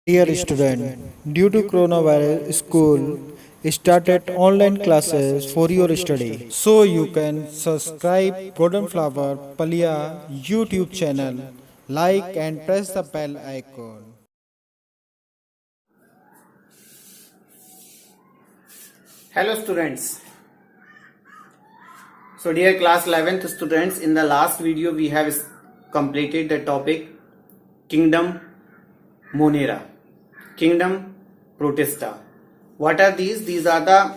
Dear student, due to coronavirus, school started online classes for your study. So you can subscribe Golden Flower Palia YouTube channel, like and press the bell icon. Hello students. So dear class 11th students, in the last video we have completed the topic Kingdom Monera, Kingdom Protista. What are these? These are the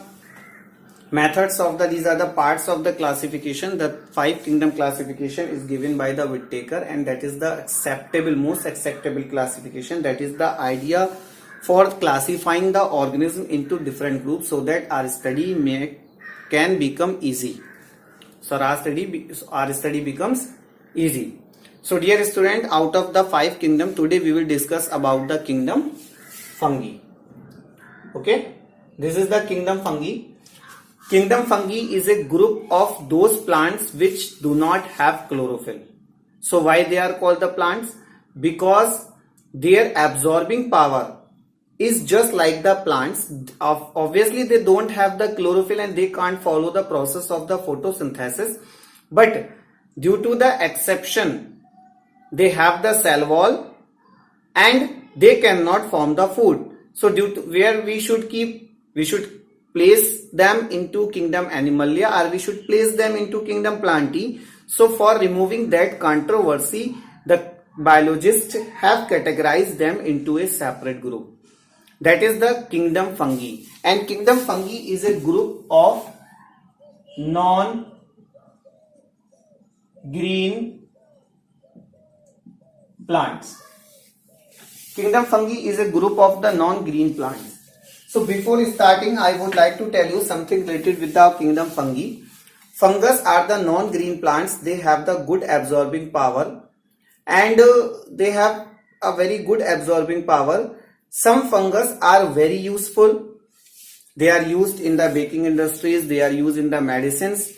methods of these are the parts of the classification. The 5 kingdom classification is given by the Whittaker, and that is the most acceptable classification. That is the idea for classifying the organism into different groups so that our study can become easy. So our study becomes easy. So dear student, out of the 5 kingdom, today we will discuss about the kingdom fungi. Okay, this is the kingdom fungi. Kingdom fungi is a group of those plants which do not have chlorophyll. So why they are called the plants? Because their absorbing power is just like the plants. Obviously they don't have the chlorophyll and they can't follow the process of the photosynthesis, but due to the exception, they have the cell wall and they cannot form the food. So due to where we should place them into kingdom Animalia, or we should place them into kingdom Plantae. So for removing that controversy, the biologists have categorized them into a separate group. That is the kingdom fungi. And kingdom fungi is a group of non-green plants. Kingdom fungi is a group of the non-green plants. So before starting, I would like to tell you something related with the kingdom fungi. Fungus are the non-green plants. They have the good absorbing power, and they have a very good absorbing power. Some fungus are very useful. They are used in the baking industries. They are used in the medicines.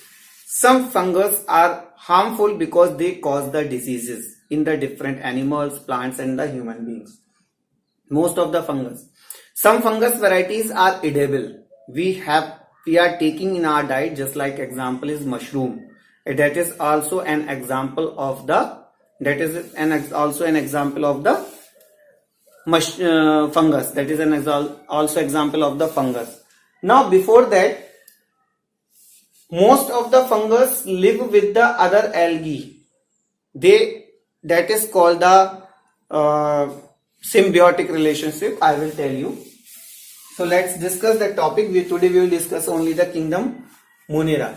Some fungus are harmful because they cause the diseases in the different animals, plants, and the human beings. Most of the fungus. Some fungus varieties are edible. We are taking in our diet, just like example is mushroom. That is also an example of the fungus. That is also example of the fungus. Now before that, most of the fungus live with the other algae. That is called the symbiotic relationship. I will tell you. So let's discuss the topic. Today we will discuss only the kingdom Monera.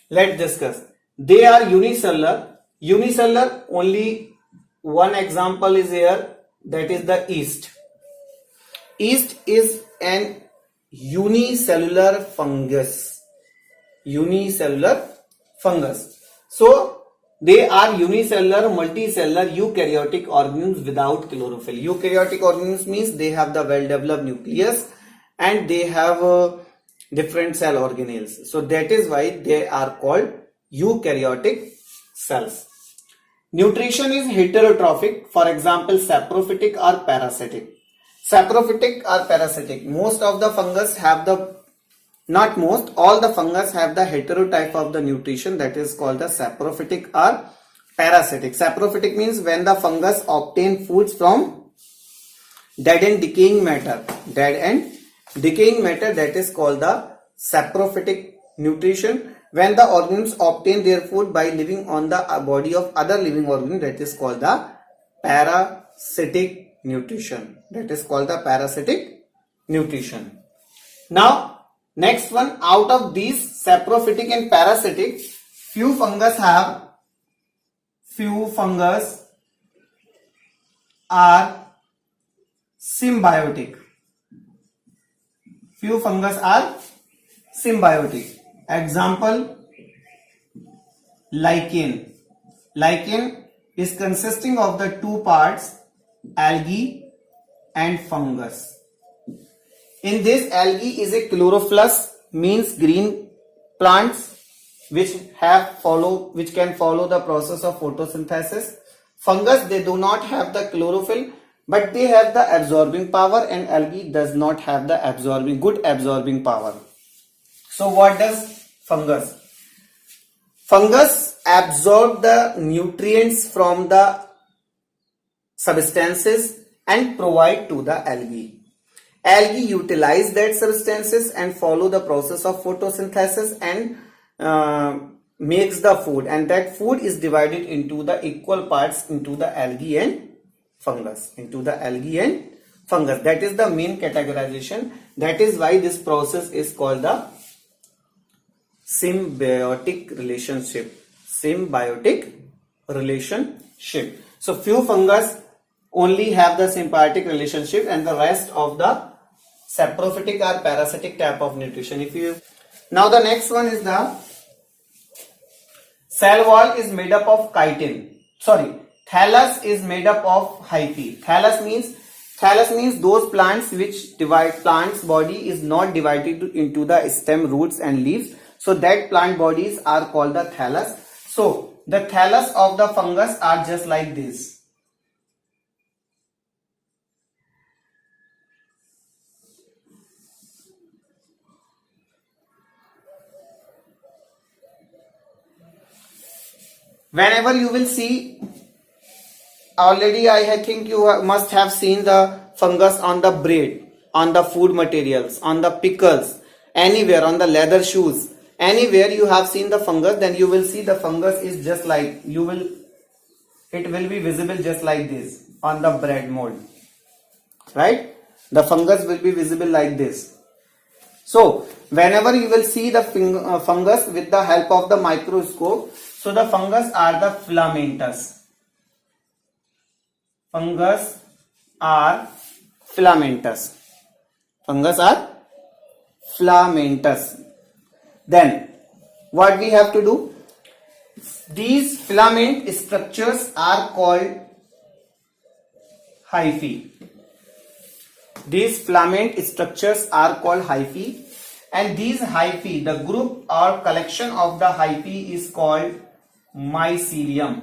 Let's discuss. They are unicellular. Unicellular, only one example is here. That is the yeast. Yeast is an unicellular fungus. Unicellular fungus. So they are unicellular, multicellular, eukaryotic organisms without chlorophyll. Eukaryotic organisms means they have the well-developed nucleus and they have different cell organelles. So that is why they are called eukaryotic cells. Nutrition is heterotrophic. For example, saprophytic or parasitic. Saprophytic or parasitic. Most of the fungus have all the fungus have the heterotype of the nutrition, that is called the saprophytic or parasitic. Saprophytic means when the fungus obtain foods from dead and decaying matter. That is called the saprophytic nutrition. When the organisms obtain their food by living on the body of other living organisms, that is called the parasitic nutrition. Now next one, out of these saprophytic and parasitic, few fungus are symbiotic. Example, lichen. Lichen is consisting of the two parts, algae and fungus. In this, algae is a chlorophyllous, means green plants which can follow the process of photosynthesis. Fungus, they do not have the chlorophyll, but they have the absorbing power, and algae does not have the good absorbing power. So what does fungus? Fungus absorb the nutrients from the substances and provide to the algae. Algae utilize that substances and follow the process of photosynthesis and makes the food, and that food is divided into the equal parts into the algae and fungus. That is the main categorization. That is why this process is called the symbiotic relationship. So few fungus only have the symbiotic relationship, and the rest of the saprophytic or parasitic type of nutrition. Now the next one is the cell wall is made up of chitin. Thallus is made up of hyphae. Thallus means those plants which plant's body is not divided into the stem, roots and leaves. So that plant bodies are called the thallus. So the thallus of the fungus are just like this. Whenever you will see, already I think you must have seen the fungus on the bread, on the food materials, on the pickles, anywhere, on the leather shoes, anywhere you have seen the fungus, then you will see the fungus is just like, it will be visible just like this on the bread mold, right? The fungus will be visible like this. So whenever you will see the fungus with the help of the microscope, so the fungus are the filamentous. Fungus are filamentous. Then what we have to do? These filament structures are called hyphae. And these hyphae, the group or collection of the hyphae is called mycelium.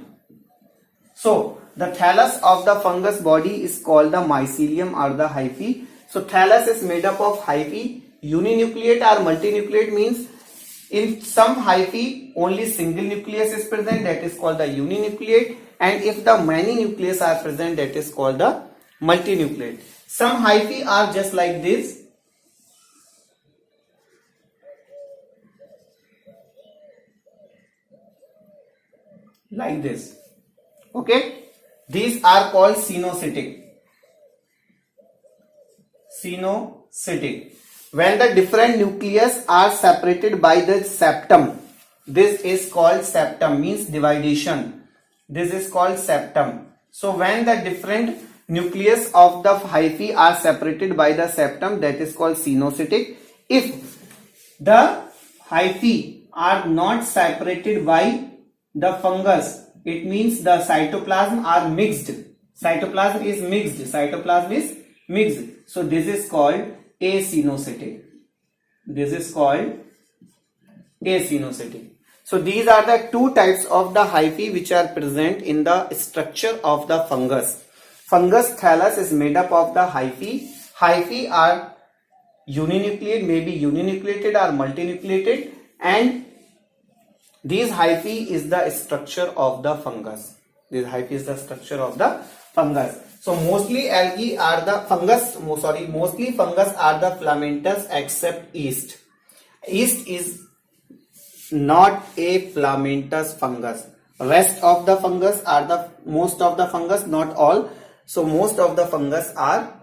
So the thallus of the fungus body is called the mycelium or the hyphae. So thallus is made up of hyphae. Uninucleate or multinucleate means in some hyphae only single nucleus is present, that is called the uninucleate, and if the many nucleus are present, that is called the multinucleate. Some hyphae are just like this. Like this. Okay, these are called cenocytic. When the different nucleus are separated by the septum, this is called septum, means dividation. This is called septum. So when the different nucleus of the hyphae are separated by the septum, that is called cenocytic. If the hyphae are not separated by the fungus, it means the cytoplasm are mixed. Cytoplasm is mixed. So this is called acenocytic. So these are the two types of the hyphae which are present in the structure of the fungus. Fungus thallus is made up of the hyphae. Hyphae are uninucleate, maybe uninucleated or multinucleated, and these hyphae is the structure of the fungus. So mostly algae are the fungus. Mostly fungus are the filamentous except yeast. Yeast is not a filamentous fungus. Rest of the fungus are most of the fungus, not all. So most of the fungus are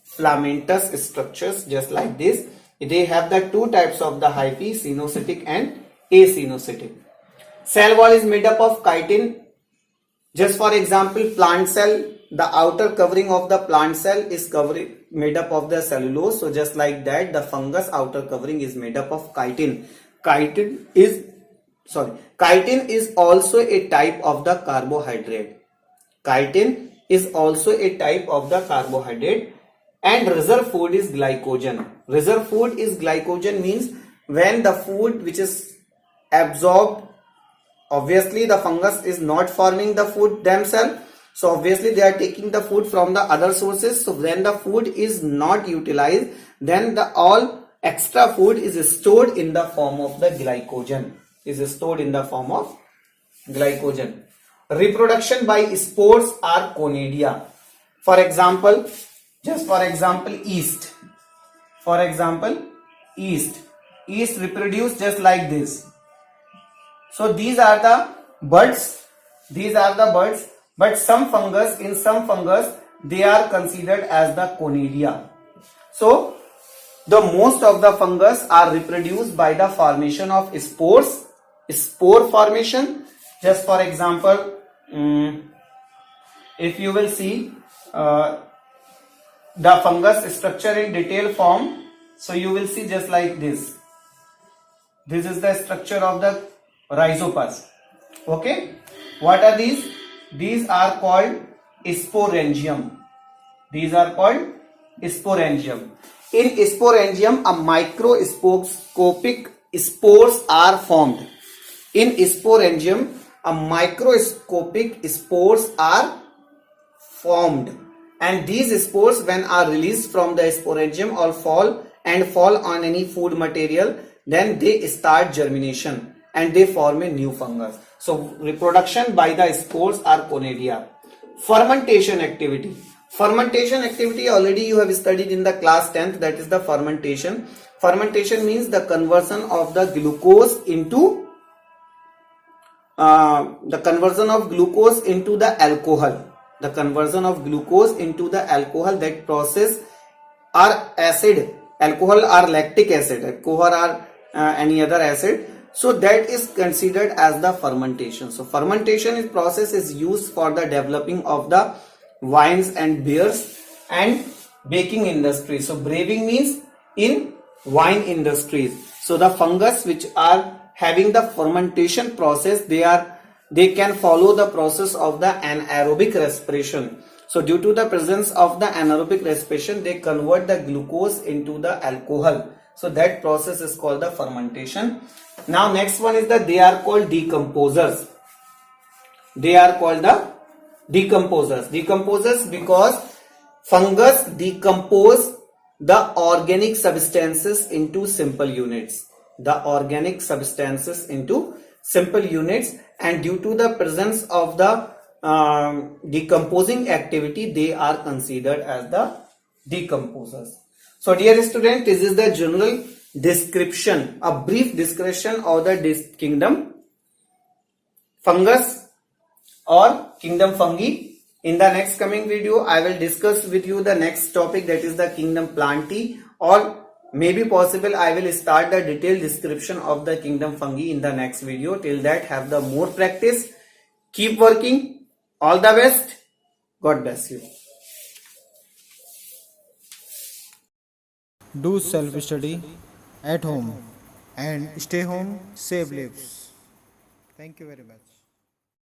filamentous structures just like this. They have the two types of the hyphae, cenocytic and acenocytic. Cell wall is made up of chitin. Just for example, plant cell, the outer covering of the plant cell is made up of the cellulose. So just like that, the fungus outer covering is made up of chitin. Chitin is also a type of the carbohydrate. And reserve food is glycogen. Reserve food is glycogen means when the food which is absorbed, obviously the fungus is not forming the food themselves. So obviously they are taking the food from the other sources. So when the food is not utilized, then the all extra food is stored in the form of the glycogen. Reproduction by spores are conidia. For example, yeast. Yeast reproduce just like this. So these are the buds, but some fungus, they are considered as the conidia. So the most of the fungus are reproduced by the formation of spores, spore formation. Just for example, if you will see the fungus structure in detail form, so you will see just like this. This is the structure of the rhizopus. Okay, what are these? These are called sporangium. In sporangium, a microscopic spores are formed. And these spores, when are released from the sporangium or fall on any food material, then they start germination and they form a new fungus. So reproduction by the spores are conidia. Fermentation activity already you have studied in the class 10th, that is the fermentation. Fermentation means the conversion of the glucose into the alcohol. That process are acid, alcohol or lactic acid, alcohol or any other acid. So that is considered as the fermentation. So fermentation process is used for the developing of the wines and beers and baking industry. So brewing means in wine industries. So the fungus which are having the fermentation process, they can follow the process of the anaerobic respiration. So due to the presence of the anaerobic respiration, they convert the glucose into the alcohol. So that process is called the fermentation. Now next one is that they are called decomposers. Decomposers because fungus decompose the organic substances into simple units. And due to the presence of the decomposing activity, they are considered as the decomposers. So dear student, this is the general description, a brief description of the kingdom fungus or kingdom fungi. In the next coming video, I will discuss with you the next topic, that is the kingdom plantae, or maybe possible I will start the detailed description of the kingdom fungi in the next video. Till that, have the more practice, keep working, all the best, God bless you. Do self-study at home and stay home, save lives. Thank you very much.